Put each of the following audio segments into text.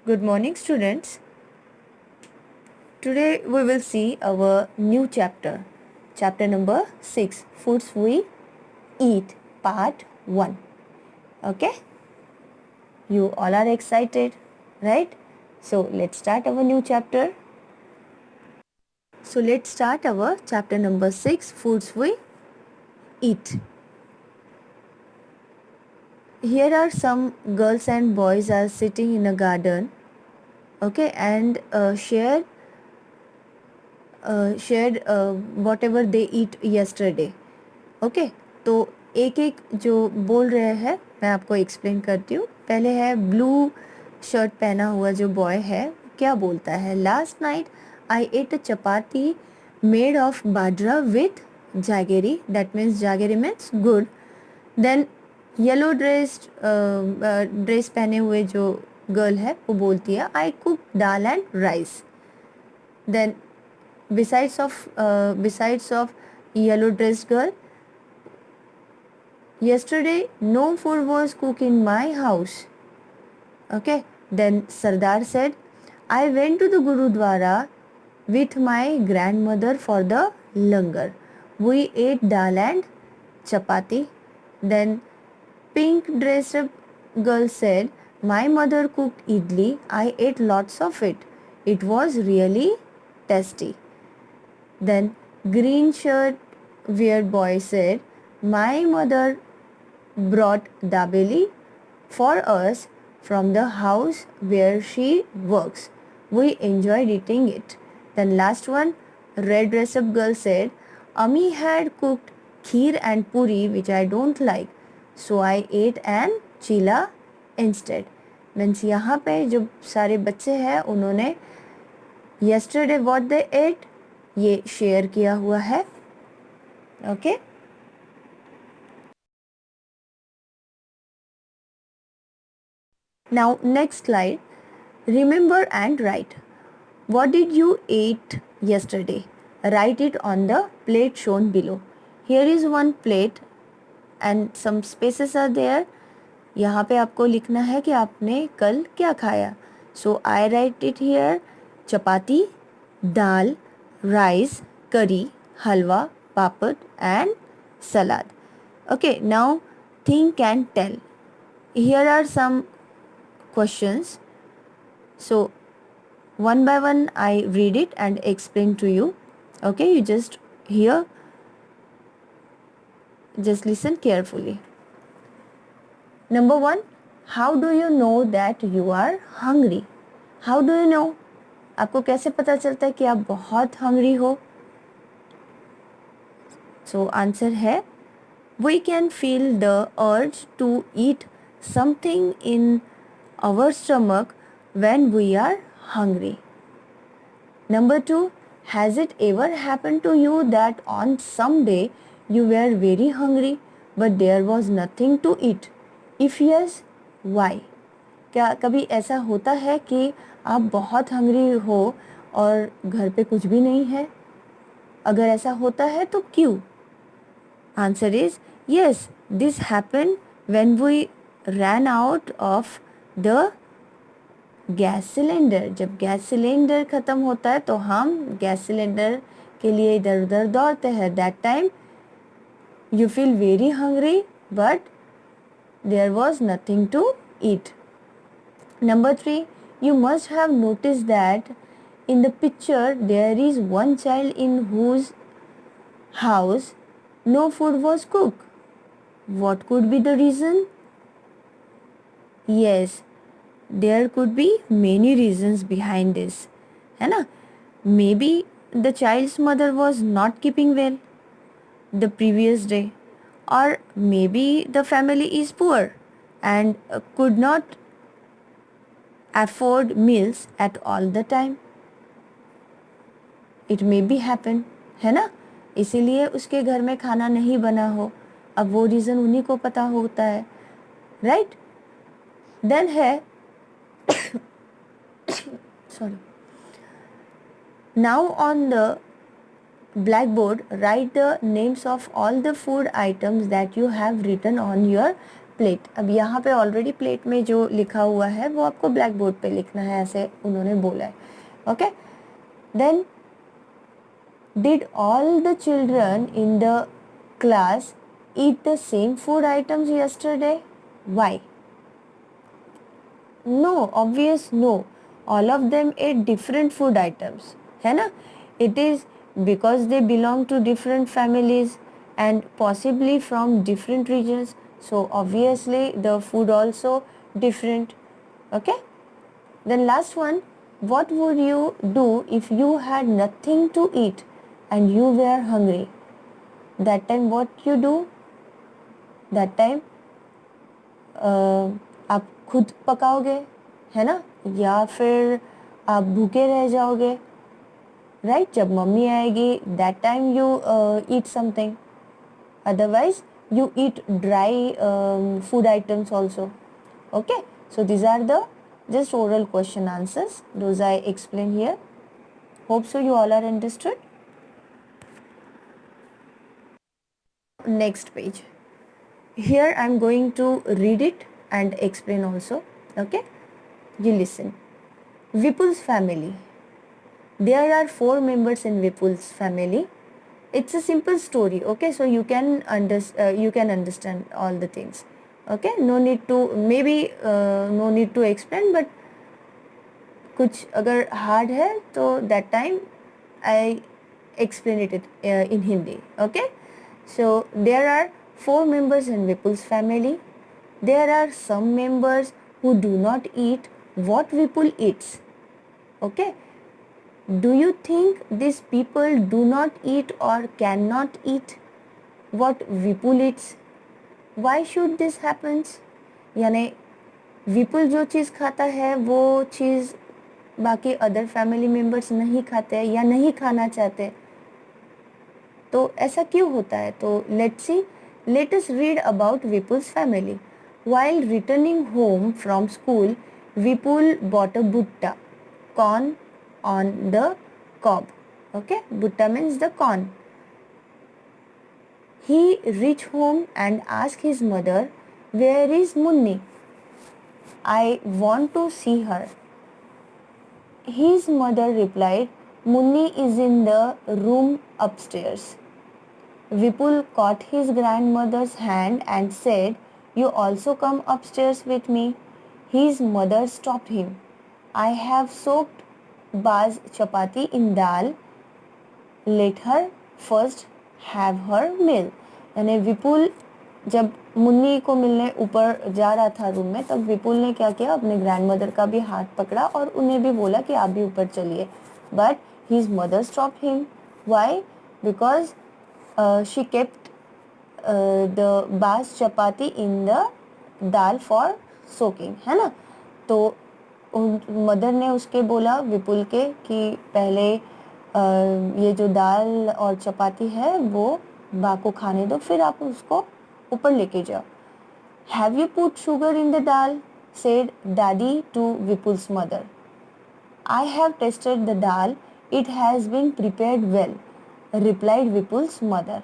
Good morning, students. Today we will see our new chapter, chapter number 6, Foods We Eat, part 1. Okay? You all are excited, right? So let's start our new chapter. So let's start our chapter number 6, Foods We Eat. Here are some girls and boys are sitting in a garden, okay, and shared whatever they eat yesterday. Okay तो एक एक जो बोल रहे हैं मैं आपको explain करती हूँ. पहले है ब्लू शर्ट पहना हुआ जो बॉय है, क्या बोलता है? Last night I ate a chapati made of bajra with jaggery. That means jaggery means gur. Then yellow dress पहने हुए जो गर्ल है वो बोलती है I cook dal and rice. Then besides of yellow dressed girl, yesterday no food was cooked in my house. Okay, then Sardar said I went to the Gurudwara with my grandmother for the langar. We ate dal and chapati. Then pink dressed up girl said my mother cooked idli. I ate lots of it. It was really tasty. Then green shirt weird boy said, my mother brought dabeli for us from the house where she works. We enjoyed eating it. Then last one, red dress up girl said, Ami had cooked kheer and puri which I don't like. So I ate an chila instead. Means यहाँ पे जो सारे बच्चे हैं उन्होंने yesterday what they ate ये share किया हुआ है. Okay now next slide. Remember and right. What did you eat yesterday? Write it on the plate shown below. Here is one plate and some spaces are there. यहाँ पे आपको लिखना है कि आपने कल क्या खाया. So I write it here. Chapati, dal, rice, curry, halwa, papad and salad. Okay, now think and tell. Here are some questions. So one by one I read it and explain to you. Okay, you just hear, just listen carefully. Number 1, how do you know that you are hungry? How do you know? आपको कैसे पता चलता है कि आप बहुत hungry हो? So answer है, we can feel the urge to eat something in our stomach when we are hungry. Number 2, has it ever happened to you that on some day you were very hungry but there was nothing to eat? If yes, why? क्या कभी ऐसा होता है कि आप बहुत hungry हो और घर पे कुछ भी नहीं है? अगर ऐसा होता है तो क्यों? Answer is yes, this happened when we ran out of the gas cylinder. जब गैस सिलेंडर ख़त्म होता है तो हम गैस सिलेंडर के लिए इधर उधर दौड़ते हैं. That time you feel very hungry but there was nothing to eat. Number 3, you must have noticed that in the picture there is one child in whose house no food was cooked. What could be the reason? Yes, there could be many reasons behind this. है ना? Maybe the child's mother was not keeping well the previous day, or maybe the family is poor and could not afford meals at all the time. It may be happen, है ना? इसीलिए उसके घर में खाना नहीं बना हो. अब वो रीज़न उन्हीं को पता होता है, राइट? देन है sorry. Now on the blackboard write the names of all the food items that you have written on your plate. अब यहाँ पे ऑलरेडी प्लेट में जो लिखा हुआ है वो आपको ब्लैक बोर्ड पे लिखना है, ऐसे उन्होंने बोला है. Okay. Then did all the children in the class eat the same food items yesterday? Why? No, obvious no. All of them ate different food items. है ना? It is because they belong to different families and possibly from different regions. So obviously the food also different. Okay? Then last one, what would you do if you had nothing to eat and you were hungry? That time what you do? That time आप खुद पकाओगे, है ना, या फिर आप भूखे रह जाओगे, राइट. जब मम्मी आएगी that time you eat something, otherwise you eat dry food items also. Okay. So these are the just oral question answers those I explained here. Hope so you all are understood. Next page. Here I am going to read it and explain also. Okay, you listen. Vipul's family. There are 4 members in Vipul's family. It's a simple story. Okay, so you can understand all the things. Okay, no need to no need to explain, but कुछ अगर hard है तो that time I explain it in Hindi. Okay, so there are 4 members in Vipul's family. There are some members who do not eat what Vipul eats. Okay, do you think these people do not eat or cannot eat what Vipul eats? Why should this happens? यानी विपुल जो चीज़ खाता है वो चीज़ बाकी other family members नहीं खाते या नहीं खाना चाहते, तो ऐसा क्यों होता है? तो let us read about Vipul's family. While returning home from school, Vipul bought a bhutta, corn on the cob. Okay, bhutta means the corn. He reached home and asked his mother, "Where is Munni? I want to see her." His mother replied, "Munni is in the room upstairs." Vipul caught his grandmother's hand and said, "You also come upstairs with me." His mother stopped him. "I have soaked Baz chapati in dal. Let her first have her meal." यानी विपुल जब मुन्नी को मिलने ऊपर जा रहा था room में, तब विपुल ने क्या किया, अपने ग्रैंडमदर का भी हाथ पकड़ा और उन्हें भी बोला कि आप भी ऊपर चलिए. But his mother stop him. Why? Because she kept the basi chapati in the dal for soaking, है ना. तो मदर ने उसके बोला विपुल के कि पहले ये जो दाल और चपाती है वो बा को खाने दो, फिर आप उसको ऊपर लेके जाओ. "Have you put sugar in the dal?" said Daddy to Vipul's mother. "I have tasted the dal. It has been prepared well," replied Vipul's mother.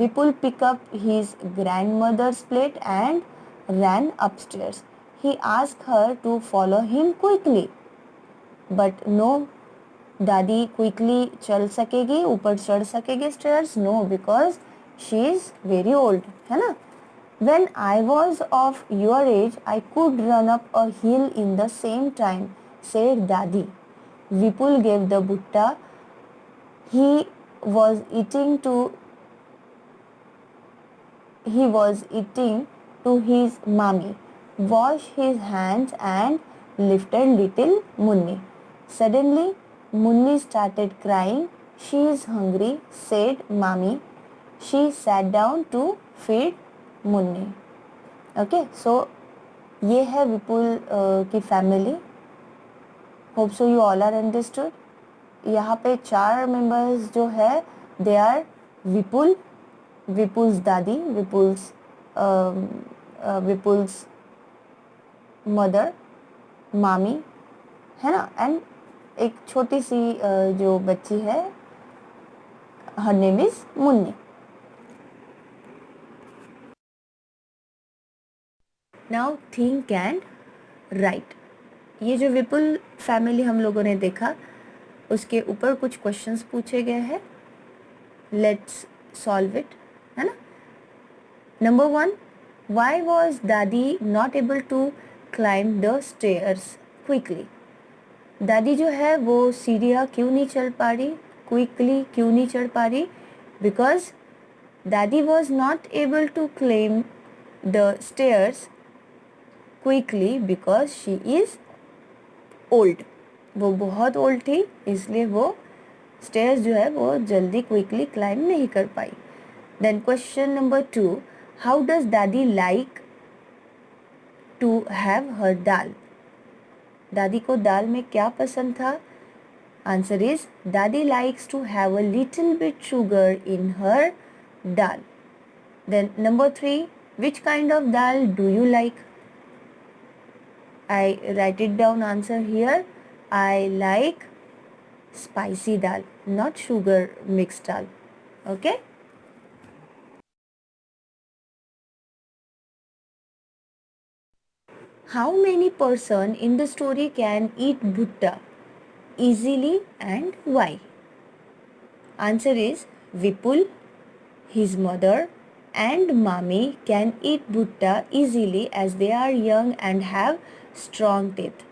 Vipul picked up his grandmother's plate and ran upstairs. He asked her to follow him quickly. But no, दादी quickly चल सकेगी, ऊपर चढ़ सकेगी stairs? No, because she is very old, है ना. When I was of your age, I could run up a hill in the same time, said Dadi. Vipul gave the bhutta he was eating to his mommy, washed his hands and lifted little Munni. Suddenly, Munni started crying. "She is hungry," said mommy. She sat down to feed Munni. Okay, so ये है विपुल की family. Hope so you all are understood. यहाँ पे 4 members जो है, they are विपुल, विपुल्स दादी, Vipul's mother, मामी, है ना, एंड एक छोटी सी जो बच्ची है, her name is Munni. Now think and right. ये जो विपुल फैमिली हम लोगों ने देखा उसके ऊपर कुछ क्वेश्चंस पूछे गए हैं, लेट्स सॉल्व इट, है ना। नंबर 1, वाई वॉज दादी not able to climb the stairs quickly. दादी जो है वो सीढ़ियाँ क्यों नहीं चढ़ पा रही, क्विकली क्यों नहीं चढ़ पा रही? बिकॉज दादी was not able to climb the stairs quickly because she is old. वो बहुत ओल्ड थी, इसलिए वो स्टेयर्स जो है वो जल्दी क्विकली क्लाइम नहीं कर पाई। Then question number 2, how does dadi like to have her dal. दादी को दाल में क्या पसंद था? Answer is dadi likes to have a little bit sugar in her dal. Then number 3, which kind of dal do you like? I write it down answer here. I like spicy dal, not sugar mixed dal. Okay. How many person in the story can eat bhutta easily and why? Answer is Vipul, his mother and mommy can eat bhutta easily as they are young and have strong teeth.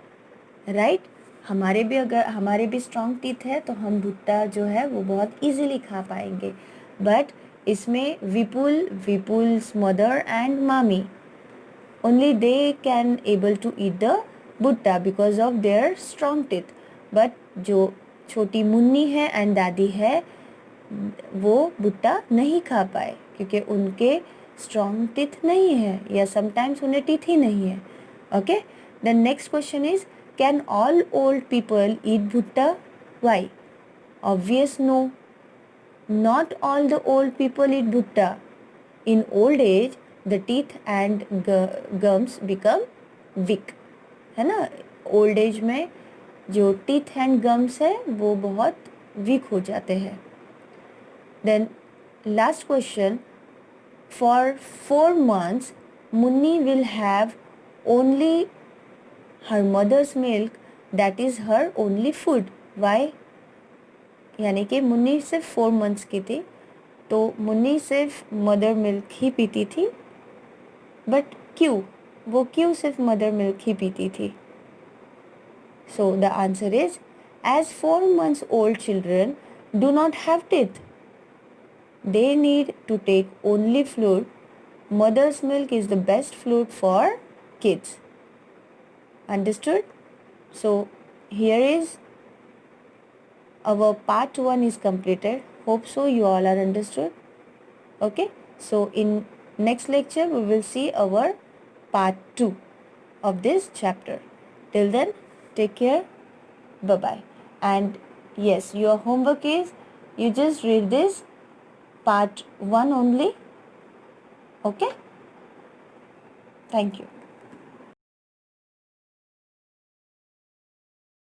Right हमारे भी strong teeth है तो हम भुट्टा जो है वो बहुत इजीली खा पाएंगे। बट इसमें Vipul's mother and mami only they can able to eat the bhutta because of their strong teeth. But जो छोटी मुन्नी है एंड दादी है वो भुट्टा नहीं खा पाए क्योंकि उनके स्ट्रॉन्ग टीथ नहीं है या समटाइम्स उन्हें टीथ ही नहीं है। Okay, the next question is, can all old people eat bhutta? Why? Obvious no. Not all the old people eat bhutta. In old age, the teeth and gums become weak. है ना, old age में जो teeth and gums है वो बहुत week हो जाते हैं। Then last question, for 4 months Munni will have only her mother's milk, that is her only food. Why? यानी कि मुन्नी सिर्फ 4 months की थी तो मुन्नी सिर्फ मदर मिल्क ही पीती थी। बट क्यों, वो क्यों सिर्फ मदर मिल्क ही पीती थी? So the answer is, as 4 months old children do not have teeth, they need to take only fluid. Mother's milk is the best fluid for kids. Understood? So here is our part 1 is completed. Hope so you all are understood. Okay, so in next lecture we will see our part 2 of this chapter. Till then, take care, bye bye. And yes, your homework is you just read this part 1 only. Okay, thank you.